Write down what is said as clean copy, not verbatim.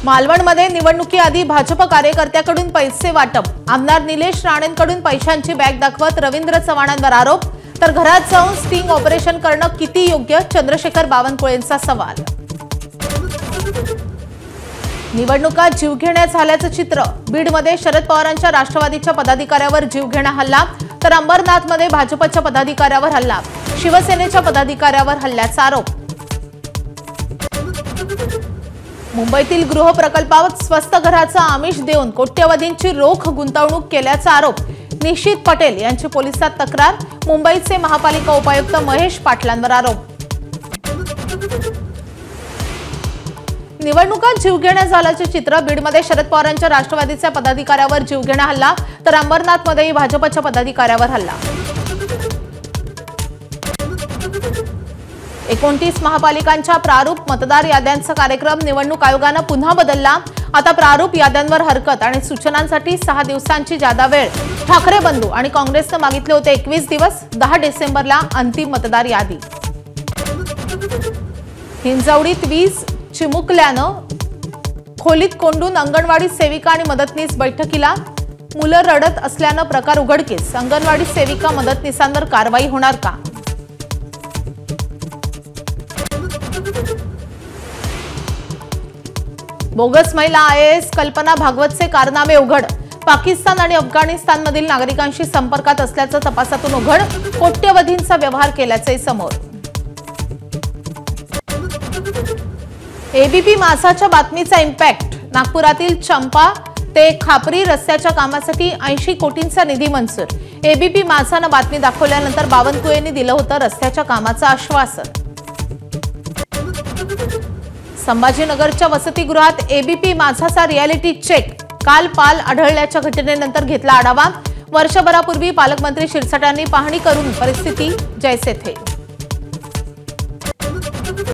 मालवणमध्ये निवडणुकीआधी भाजप कार्यकर्त्याकडून पैसे वाटप, आमदार निलेश राणेंकडून पैशांची बॅग दाखवत रवींद्र चव्हाणांवर आरोप, तर घरात जाऊन स्टिंग ऑपरेशन करणं किती योग्य, चंद्रशेखर बावनकुळेंचा सवाल। निवडणुका जीवघेण्या झाल्याचं चित्र, बीडमध्ये शरद पवारांच्या राष्ट्रवादीच्या पदाधिकाऱ्यावर जीवघेणा हल्ला, तर अंबरनाथमध्ये भाजपच्या पदाधिकाऱ्यावर हल्ला, शिवसेनेच्या पदाधिकाऱ्यावर हल्ल्याचा आरोप। मुंबईतील गृह प्रकल्पात स्वस्त घराचा आमिष देऊन कोट्यवधींची रोख गुंतवणूक केल्याचा आरोप, निशित पटेल यांची पोलिसात तक्रार, मुंबईचे महापालिका उपायुक्त महेश पाटलांवर आरोप। निवडणुकात जीवघेण्या झाल्याचे चित्र, बीडमध्ये शरद पवारांच्या राष्ट्रवादीच्या पदाधिकाऱ्यावर जीवघेणा हल्ला, तर अंबरनाथमध्येही भाजपच्या पदाधिकाऱ्यावर हल्ला। 29 महापालिकांच्या प्रारूप मतदार याद्यांचा कार्यक्रम निवडणूक आयोगाने पुन्हा बदलला। आता प्रारूप याद्यांवर हरकत आणि सूचनांसाठी 6 दिवसांची जादा वेळ। ठाकरे बंधू आणि काँग्रेसने मागितले होते 21 दिवस, 10 डिसेंबरला अंतिम मतदार यादी। हिंजवडीत वीज चिमुकल्यानं खोलीत कोंडून अंगणवाडी सेविका आणि मदतनीस बैठकीला, मुलं रडत असल्यानं प्रकार उघडकीस, अंगणवाडी सेविका मदतनीसांवर कारवाई होणार का? बोगस महिला IAS कल्पना भागवतचे कारनामे उघड, पाकिस्तान आणि अफगाणिस्तानमधील नागरिकांशी संपर्कात असल्याचं तपासातून उघड, कोट्यवधींचा व्यवहार केल्याचे समोर। ABP माझाच्या बातमीचा इम्पॅक्ट, नागपुरातील चंपा ते खापरी रस्त्याच्या कामासाठी 80 कोटींचा निधी मंजूर। ABP माझानं बातमी दाखवल्यानंतर बावनकुळेंनी दिलं होतं रस्त्याच्या कामाचं आश्वासन। संभाजीनगरच्या वसतिगृहात ABP माझाचा रियालिटी चेक, काल पाल आढळल्याच्या घटनेनंतर घेतला आढावा, वर्षभरापूर्वी पालकमंत्री शिरसाट यांनी पाहणी करून परिस्थिती जैसे थे।